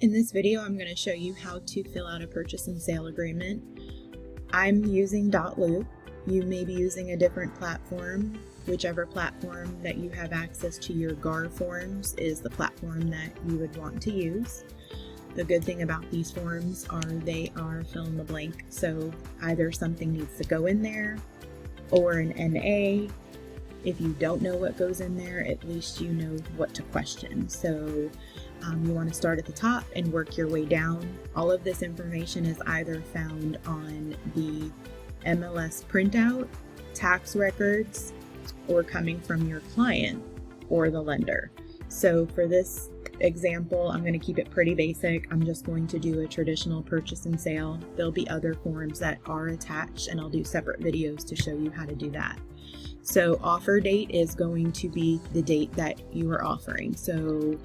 In this video, I'm going to show you how to fill out a purchase and sale agreement. I'm using .loop. You may be using a different platform. Whichever platform that you have access to your GAR forms is the platform that you would want to use. The good thing about these forms are they are fill in the blank, so either something needs to go in there or an NA. If you don't know what goes in there, at least you know what to question. So you want to start at the top and work your way down. All of this information is either found on the MLS printout, tax records, or coming from your client or the lender. So for this example, I'm going to keep it pretty basic. I'm just going to do a traditional purchase and sale. There'll be other forms that are attached, and I'll do separate videos to show you how to do that. So offer date is going to be the date that you are offering. So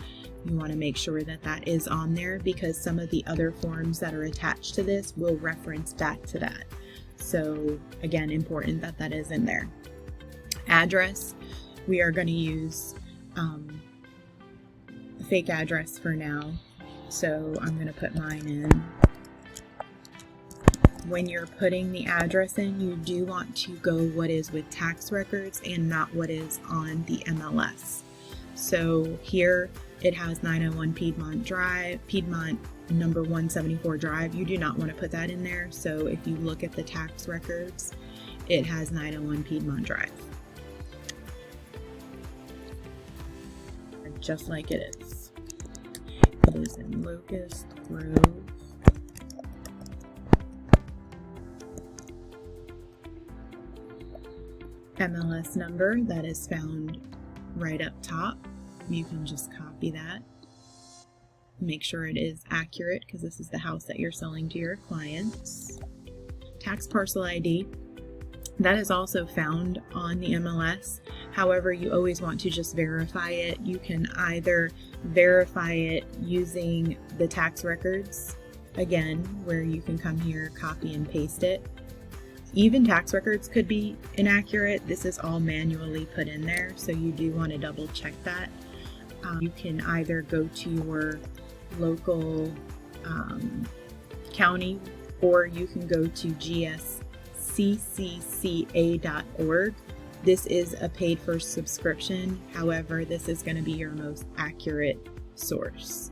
you want to make sure that that is on there, because some of the other forms that are attached to this will reference back to that. So again, important that that is in there. Address, we are going to use a fake address for now. So I'm going to put mine in. When you're putting the address in, you do want to go what is with tax records and not what is on the MLS. So here it has 901 Piedmont number 174 Drive. You do not want to put that in there. So if you look at the tax records, it has 901 Piedmont Drive. Just like it is. It is in Locust Grove. MLS number that is found right up top. You can just copy that. Make sure it is accurate, because this is the house that you're selling to your clients. Tax parcel ID. That is also found on the MLS. However, you always want to just verify it. You can either verify it using the tax records, again, where you can come here, copy and paste it. Even tax records could be inaccurate. This is all manually put in there, so you do want to double check that. You can either go to your local county, or you can go to gsccca.org. This is a paid for subscription. However, this is going to be your most accurate source.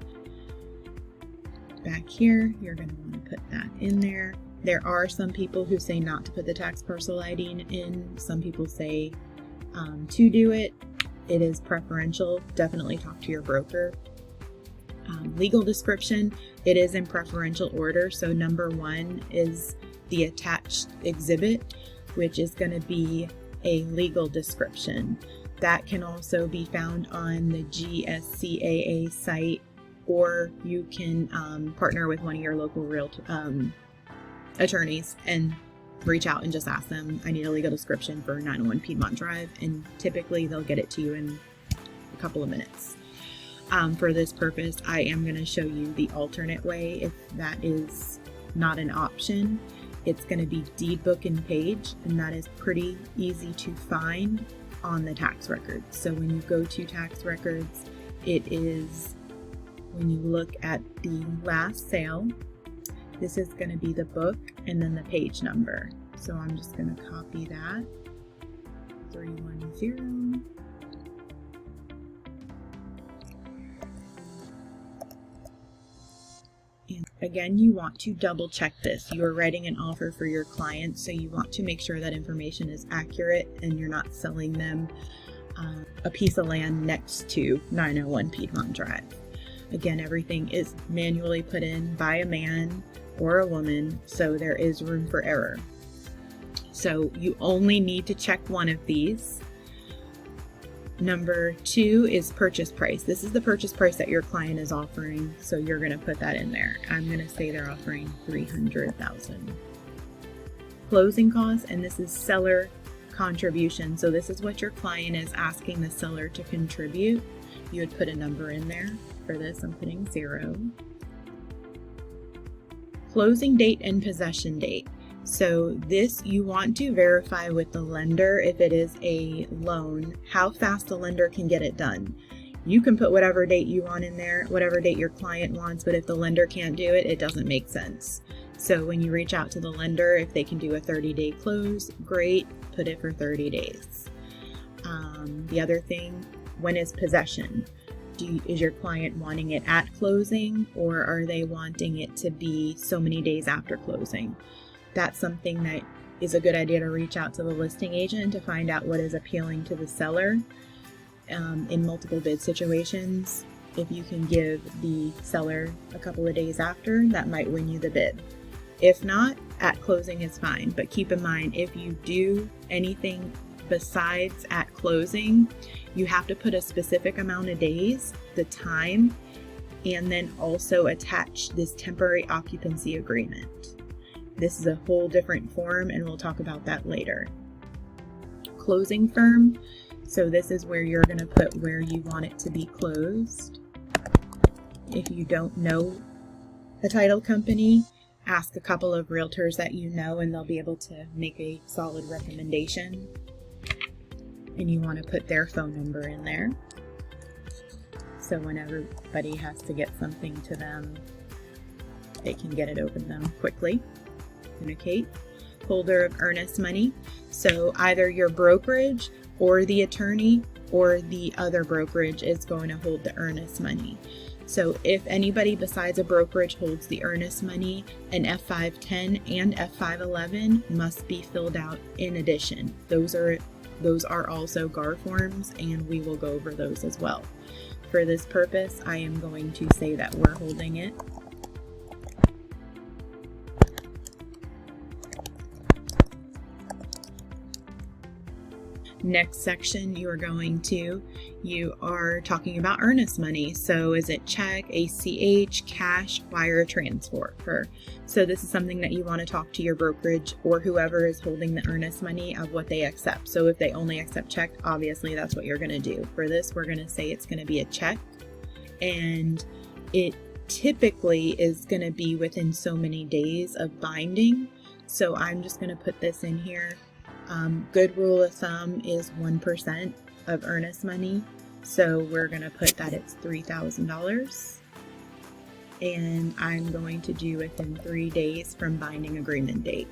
Back here, you're going to want to put that in there. There are some people who say not to put the tax parcel ID in. Some people say to do it. It is preferential. Definitely talk to your broker. Legal description, it is in preferential order. So number 1 is the attached exhibit, which is going to be a legal description. That can also be found on the GSCAA site, or you can partner with one of your local attorneys and reach out and just ask them, I need a legal description for 901 Piedmont Drive, and typically they'll get it to you in a couple of minutes. For this purpose, I am going to show you the alternate way. If that is not an option, it's going to be deed book and page, and that is pretty easy to find on the tax records. So when you go to tax records, it is, when you look at the last sale, this is going to be the book and then the page number. So I'm just going to copy that, 310. And again, you want to double check this. You are writing an offer for your client, so you want to make sure that information is accurate and you're not selling them a piece of land next to 901 Piedmont Drive. Again, everything is manually put in by a man or a woman, so there is room for error. So you only need to check one of these. Number 2 is purchase price. This is the purchase price that your client is offering, so you're going to put that in there. I'm going to say they're offering $300,000. Closing costs, and this is seller contribution. So this is what your client is asking the seller to contribute. You would put a number in there. For this, I'm putting 0. Closing date and possession date. So this you want to verify with the lender if it is a loan, how fast the lender can get it done. You can put whatever date you want in there, whatever date your client wants, but if the lender can't do it, it doesn't make sense. So when you reach out to the lender, if they can do a 30-day close, great, put it for 30 days. The other thing, when is possession? Is your client wanting it at closing, or are they wanting it to be so many days after closing? That's something that is a good idea to reach out to the listing agent to find out what is appealing to the seller. In multiple bid situations, if you can give the seller a couple of days after, that might win you the bid. If not, at closing is fine, but keep in mind, if you do anything besides at closing, you have to put a specific amount of days, the time, and then also attach this temporary occupancy agreement. This is a whole different form, and we'll talk about that later. Closing firm. So this is where you're going to put where you want it to be closed. If you don't know a title company, ask a couple of realtors that you know, and they'll be able to make a solid recommendation. And you want to put their phone number in there, so when everybody has to get something to them, they can get it over to them quickly. Communicate. Holder of earnest money. So either your brokerage or the attorney or the other brokerage is going to hold the earnest money. So if anybody besides a brokerage holds the earnest money, an F510 and F511 must be filled out in addition. Those are also GAR forms, and we will go over those as well. For this purpose, I am going to say that we're holding it. Next section, you are talking about earnest money. So is it check, ACH, cash, wire transfer? So this is something that you want to talk to your brokerage or whoever is holding the earnest money of what they accept. So if they only accept check, obviously that's what you're going to do. For this, we're going to say it's going to be a check, and it typically is going to be within so many days of binding. So I'm just going to put this in here. Good rule of thumb is 1% of earnest money. So we're going to put that it's $3,000. And I'm going to do within 3 days from binding agreement date.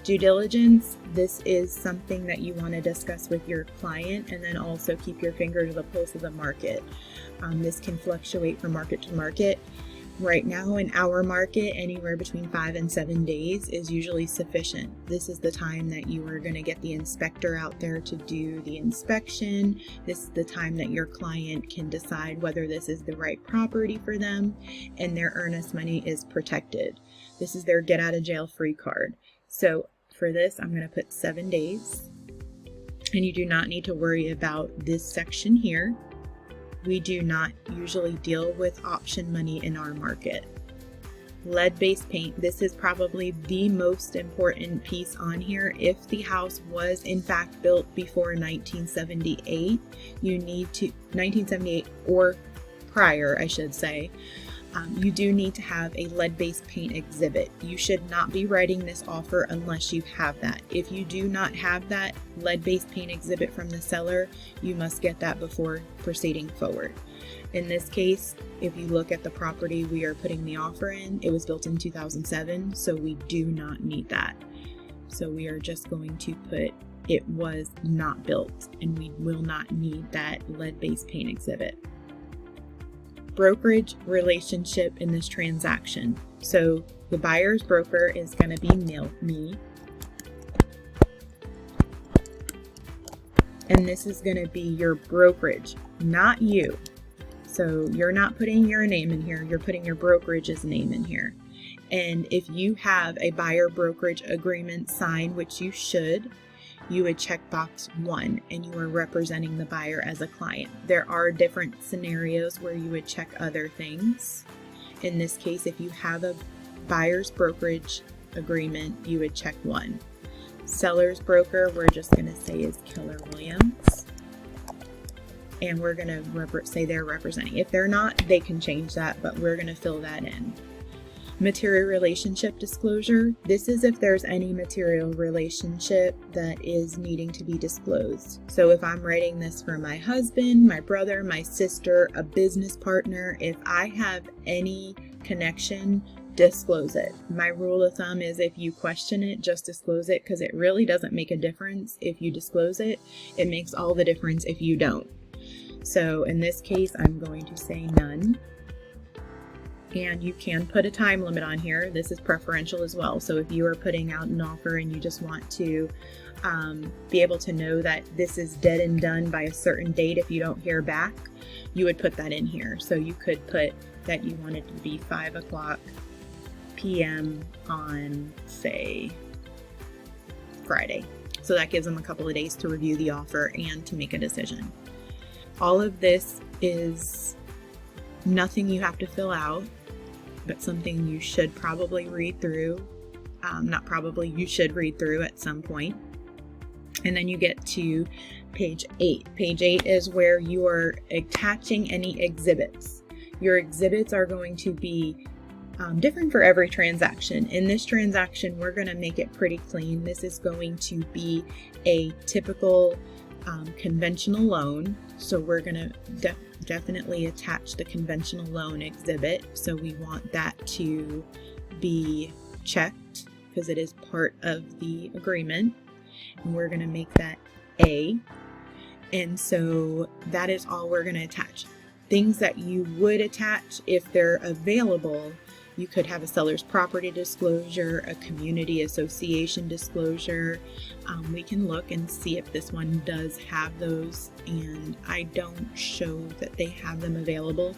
Due diligence, this is something that you want to discuss with your client, and then also keep your finger to the pulse of the market. This can fluctuate from market to market. Right now in our market, anywhere between 5 and 7 days is usually sufficient. This is the time that you are going to get the inspector out there to do the inspection. This is the time that your client can decide whether this is the right property for them, and their earnest money is protected. This is their get out of jail free card. So for this, I'm going to put 7 days, and you do not need to worry about this section here. We do not usually deal with option money in our market. Lead-based paint, this is probably the most important piece on here. If the house was in fact built before 1978, you need to, 1978 or prior, I should say, you do need to have a lead-based paint exhibit. You should not be writing this offer unless you have that. If you do not have that lead-based paint exhibit from the seller, you must get that before proceeding forward. In this case, if you look at the property we are putting the offer in, it was built in 2007, so we do not need that. So we are just going to put it was not built, and we will not need that lead-based paint exhibit. Brokerage relationship in this transaction. So the buyer's broker is going to be me, and this is going to be your brokerage, not you. So you're not putting your name in here, you're putting your brokerage's name in here. And if you have a buyer brokerage agreement signed, which you should, you would check box 1 and you are representing the buyer as a client. There are different scenarios where you would check other things. In this case, if you have a buyer's brokerage agreement, you would check 1. Seller's broker, we're just going to say is Keller Williams. And we're going to say they're representing. If they're not, they can change that, but we're going to fill that in. Material relationship disclosure. This is if there's any material relationship that is needing to be disclosed. So if I'm writing this for my husband, my brother, my sister, a business partner, if I have any connection, disclose it. My rule of thumb is if you question it, just disclose it, because it really doesn't make a difference if you disclose it. It makes all the difference if you don't. So in this case, I'm going to say none. And you can put a time limit on here. This is preferential as well. So if you are putting out an offer and you just want to be able to know that this is dead and done by a certain date, if you don't hear back, you would put that in here. So you could put that you want it to be 5:00 p.m. on, say, Friday. So that gives them a couple of days to review the offer and to make a decision. All of this is nothing you have to fill out, but something you should probably read through. You should read through at some point. And then you get to page 8. Page 8 is where you are attaching any exhibits. Your exhibits are going to be different for every transaction. In this transaction, we're going to make it pretty clean. This is going to be a typical conventional loan. So we're going to definitely attach the conventional loan exhibit. So we want that to be checked because it is part of the agreement. And we're going to make that A. And so that is all we're going to attach. Things that you would attach if they're available. You could have a seller's property disclosure, a community association disclosure. We can look and see if this one does have those, and I don't show that they have them available.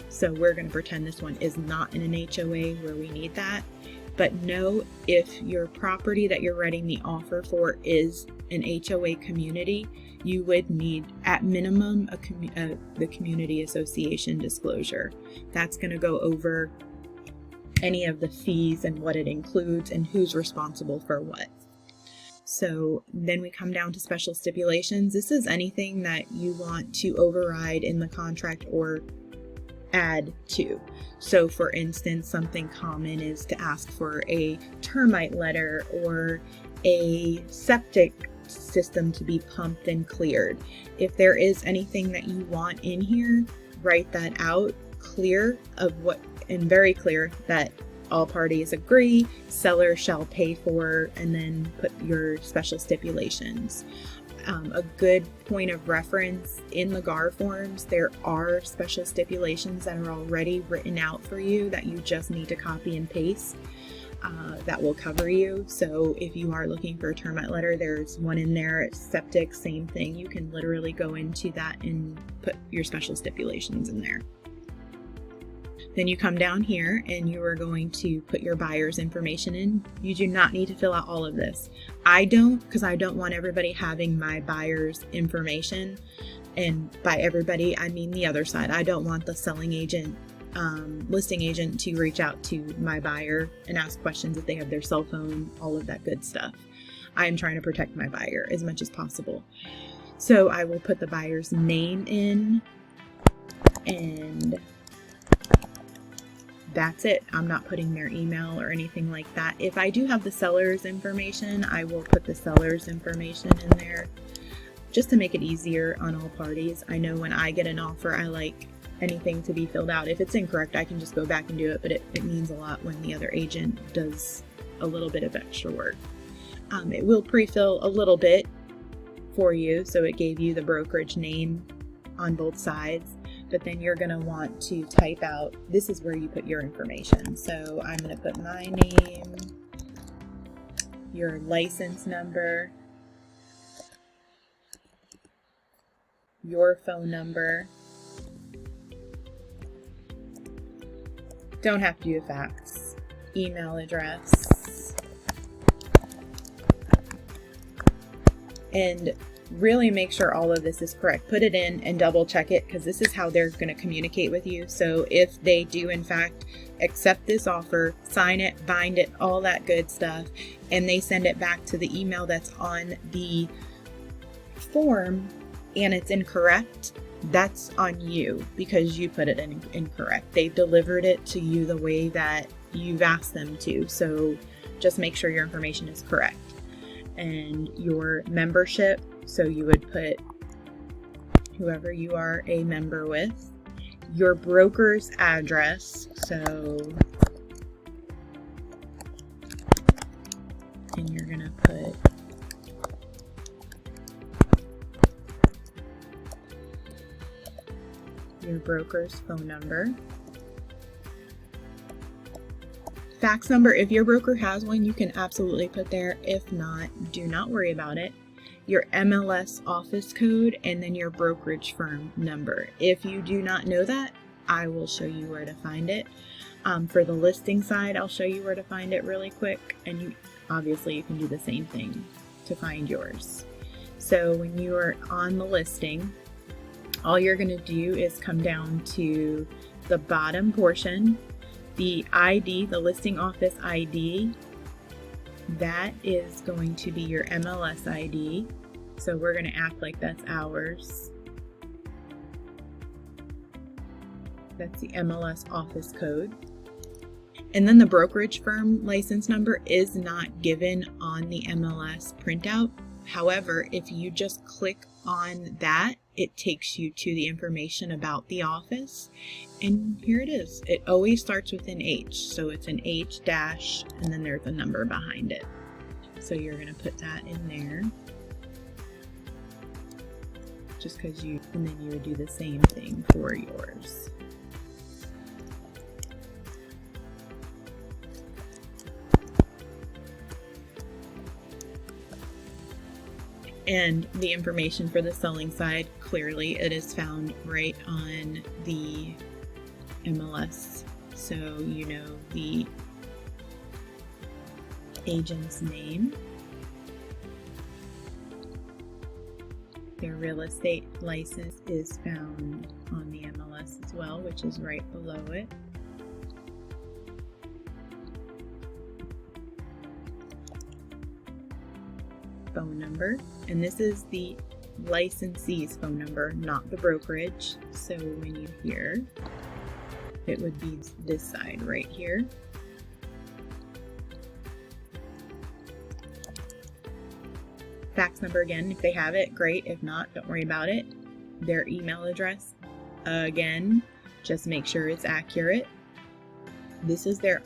So we're going to pretend this one is not in an HOA where we need that. But know if your property that you're writing the offer for is an HOA community, you would need at minimum the community association disclosure. That's going to go over any of the fees and what it includes and who's responsible for what. So then we come down to special stipulations. This is anything that you want to override in the contract or add to. So for instance, something common is to ask for a termite letter or a septic system to be pumped and cleared. If there is anything that you want in here, write that out clear of what, and very clear that all parties agree, seller shall pay for, and then put your special stipulations. A good point of reference in the GAR forms, there are special stipulations that are already written out for you that you just need to copy and paste. That will cover you. So if you are looking for a termite letter, there's one in there. Septic, same thing. You can literally go into that and put your special stipulations in there. Then you come down here and you are going to put your buyer's information in. You do not need to fill out all of this. I don't, because I don't want everybody having my buyer's information. And by everybody, I mean the other side. I don't want the selling agent, listing agent to reach out to my buyer and ask questions if they have their cell phone, all of that good stuff. I'm trying to protect my buyer as much as possible. So I will put the buyer's name in, and that's it. I'm not putting their email or anything like that. If I do have the seller's information, I will put the seller's information in there just to make it easier on all parties. I know when I get an offer, I like anything to be filled out. If it's incorrect, I can just go back and do it, but it means a lot when the other agent does a little bit of extra work. It will pre-fill a little bit for you, so it gave you the brokerage name on both sides. But then you're going to want to type out, this is where you put your information. So I'm going to put my name, your license number, your phone number. Don't have to do a fax, email address, and really make sure all of this is correct. Put it in and double check it, because this is how they're going to communicate with you. So if they do in fact accept this offer, sign it, bind it, all that good stuff, and they send it back to the email that's on the form and it's incorrect, that's on you because you put it in incorrect. They delivered it to you the way that you've asked them to. So just make sure your information is correct. And your membership, so you would put whoever you are a member with. Your broker's address, so, and you're gonna put your broker's phone number. Fax number, if your broker has one, you can absolutely put there. If not, do not worry about it. Your MLS office code, and then your brokerage firm number. If you do not know that, I will show you where to find it. For the listing side, I'll show you where to find it really quick, and obviously you can do the same thing to find yours. So when you are on the listing, all you're going to do is come down to the bottom portion, the ID, the listing office ID. That is going to be your MLS ID. So we're going to act like that's ours. That's the MLS office code. And then the brokerage firm license number is not given on the MLS printout. However, if you just click on that, it takes you to the information about the office. And here it is. It always starts with an H. So it's an H dash, and then there's a number behind it. So you're going to put that in there. Just because and then you would do the same thing for yours. And the information for the selling side, clearly it is found right on the MLS. So you know the agent's name, their real estate license is found on the MLS as well, which is right below it. Phone number, and this is the licensee's phone number, not the brokerage. So when you hear, it would be this side right here. Fax number again, if they have it, great. If not, don't worry about it. Their email address, again, just make sure it's accurate. This is their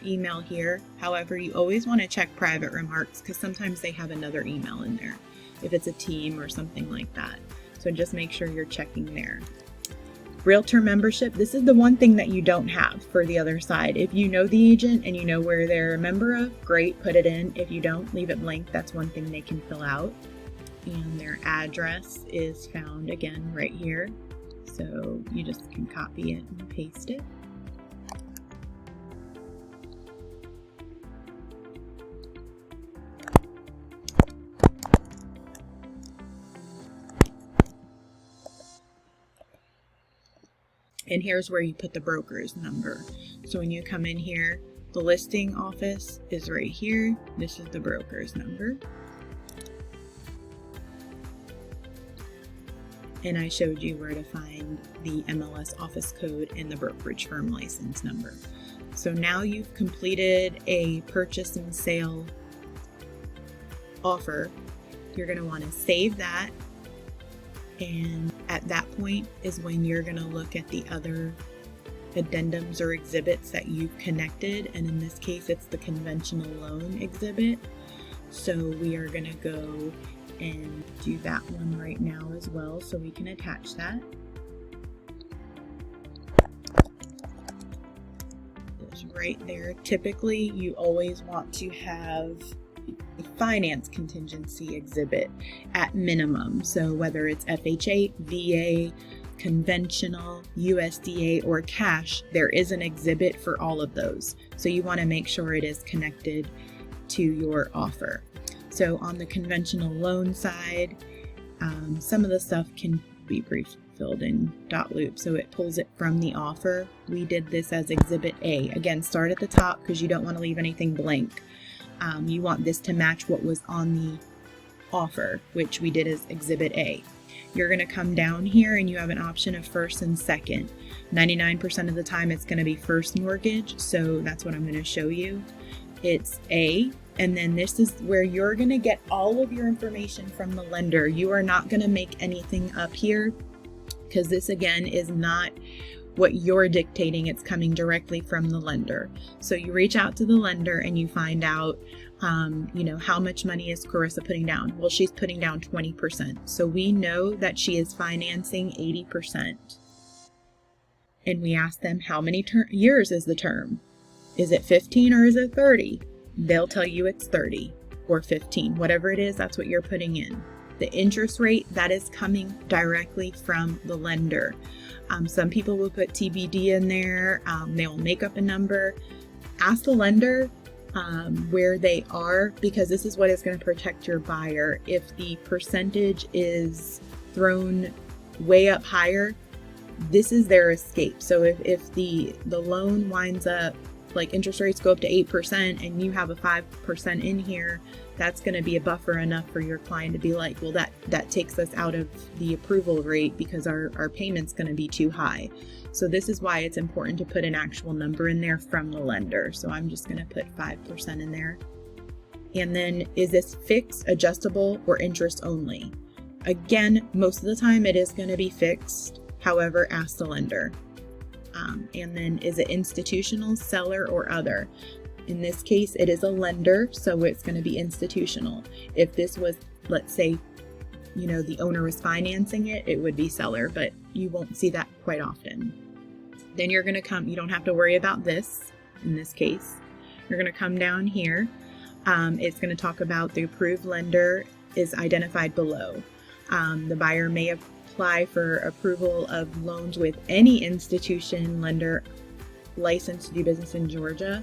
email here. However, you always want to check private remarks because sometimes they have another email in there if it's a team or something like that. So just make sure you're checking there. Realtor membership, this is the one thing that you don't have for the other side. If you know the agent and you know where they're a member of, great, put it in. If you don't, leave it blank. That's one thing they can fill out. And their address is found again right here. So you just can copy it and paste it. And here's where you put the broker's number. So when you come in here, the listing office is right here. This is the broker's number. And I showed you where to find the MLS office code and the brokerage firm license number. So now you've completed a purchase and sale offer. You're going to want to save that. And at that point is when you're going to look at the other addendums or exhibits that you've connected. And in this case, it's the conventional loan exhibit. So we are going to go and do that one right now as well, so we can attach that. It's right there. Typically, you always want to have a finance contingency exhibit at minimum. So whether it's FHA, VA, conventional, USDA, or cash, there is an exhibit for all of those. So you want to make sure it is connected to your offer. So on the conventional loan side, some of the stuff can be pre-filled in .loop, so it pulls it from the offer. We did this as Exhibit A. Again, start at the top because you don't want to leave anything blank. You want this to match what was on the offer, which we did as Exhibit A. you're going to come down here and you have an option of first and second. 99% of the time it's going to be first mortgage, so that's what I'm going to show you. It's A, and then this is where you're going to get all of your information from the lender. You are not going to make anything up here, because this again is not what you're dictating. It's coming directly from the lender. So you reach out to the lender and you find out, how much money is Carissa putting down? Well, she's putting down 20%. So we know that she is financing 80%. And we ask them, how many years is the term? Is it 15 or is it 30? They'll tell you it's 30 or 15, whatever it is, that's what you're putting in. The interest rate, that is coming directly from the lender. Some people will put TBD in there. They will make up a number. Ask the lender where they are, because this is what is going to protect your buyer. If the percentage is thrown way up higher, this is their escape. So if the loan winds up, like interest rates go up to 8% and you have a 5% in here, that's going to be a buffer enough for your client to be like, well, that takes us out of the approval rate because our payment's going to be too high. So this is why it's important to put an actual number in there from the lender. So I'm just going to put 5% in there. And then, is this fixed, adjustable, or interest only? Again, most of the time it is going to be fixed. However, ask the lender. And then, is it institutional, seller, or other? In this case, it is a lender, so it's going to be institutional. If this was, let's say, the owner was financing it, it would be seller, but you won't see that quite often. Then you're going to come, you don't have to worry about this in this case. You're going to come down here. It's going to talk about the approved lender is identified below. The buyer may apply for approval of loans with any institution, lender licensed to do business in Georgia.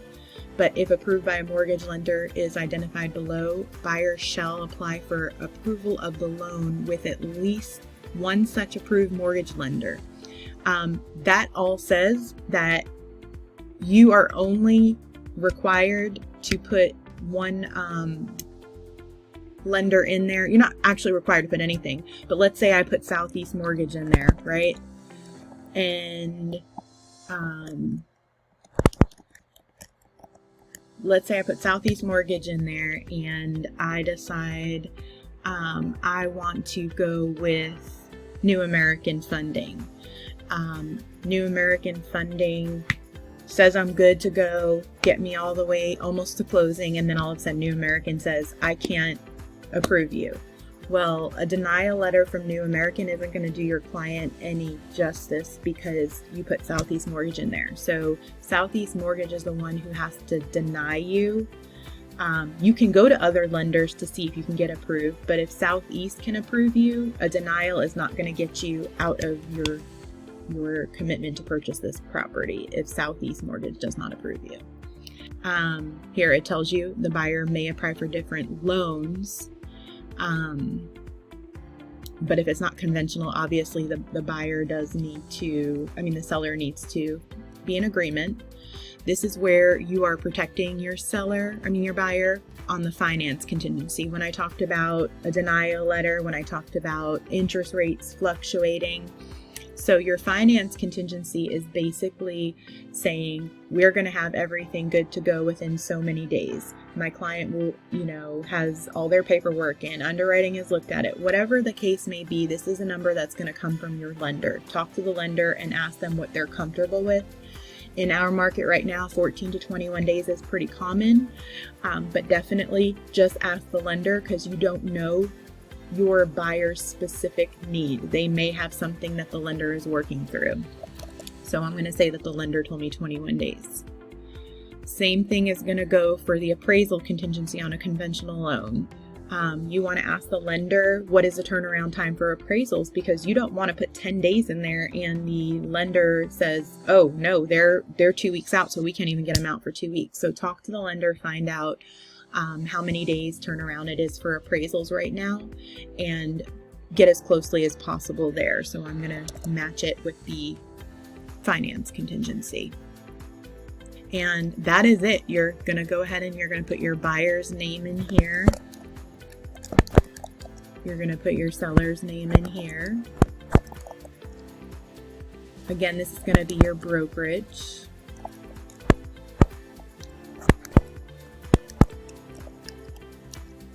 But if approved by a mortgage lender is identified below, buyer shall apply for approval of the loan with at least one such approved mortgage lender. That all says that you are only required to put one lender in there. You're not actually required to put anything, but let's say I put Southeast Mortgage in there, right? And let's say I put Southeast Mortgage in there and I decide I want to go with New American Funding. New American Funding says I'm good to go, get me all the way almost to closing, and then all of a sudden New American says I can't approve you. Well, a denial letter from New American isn't going to do your client any justice because you put Southeast Mortgage in there. So Southeast Mortgage is the one who has to deny you. You can go to other lenders to see if you can get approved, but if Southeast can approve you, a denial is not going to get you out of your commitment to purchase this property if Southeast Mortgage does not approve you. Here it tells you the buyer may apply for different loans. But if it's not conventional, obviously the buyer does need to, the seller needs to be in agreement. This is where you are protecting your your buyer on the finance contingency. When I talked about a denial letter, when I talked about interest rates fluctuating. So your finance contingency is basically saying, we're going to have everything good to go within so many days. My client will, has all their paperwork in, underwriting has looked at it. Whatever the case may be, this is a number that's going to come from your lender. Talk to the lender and ask them what they're comfortable with. In our market right now, 14 to 21 days is pretty common, but definitely just ask the lender because you don't know your buyer's specific need. They may have something that the lender is working through. So I'm going to say that the lender told me 21 days. Same thing is going to go for the appraisal contingency on a conventional loan. You want to ask the lender, what is the turnaround time for appraisals? Because you don't want to put 10 days in there and the lender says, oh no, they're 2 weeks out, so we can't even get them out for 2 weeks. So talk to the lender, find out how many days turnaround it is for appraisals right now, and get as closely as possible there. So I'm going to match it with the finance contingency. And that is it. You're going to go ahead and you're going to put your buyer's name in here. You're going to put your seller's name in here. Again, this is going to be your brokerage.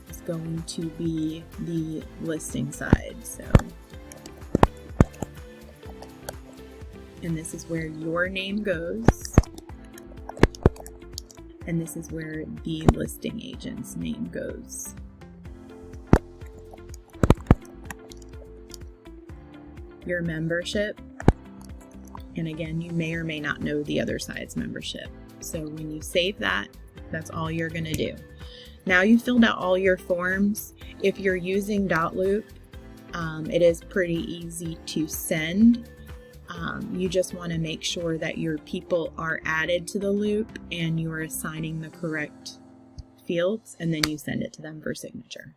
It's going to be the listing side. And this is where your name goes. And this is where the listing agent's name goes. Your membership. And again, you may or may not know the other side's membership. So when you save that, that's all you're going to do. Now you've filled out all your forms. If you're using .loop, it is pretty easy to send. You just want to make sure that your people are added to the loop and you are assigning the correct fields, and then you send it to them for signature.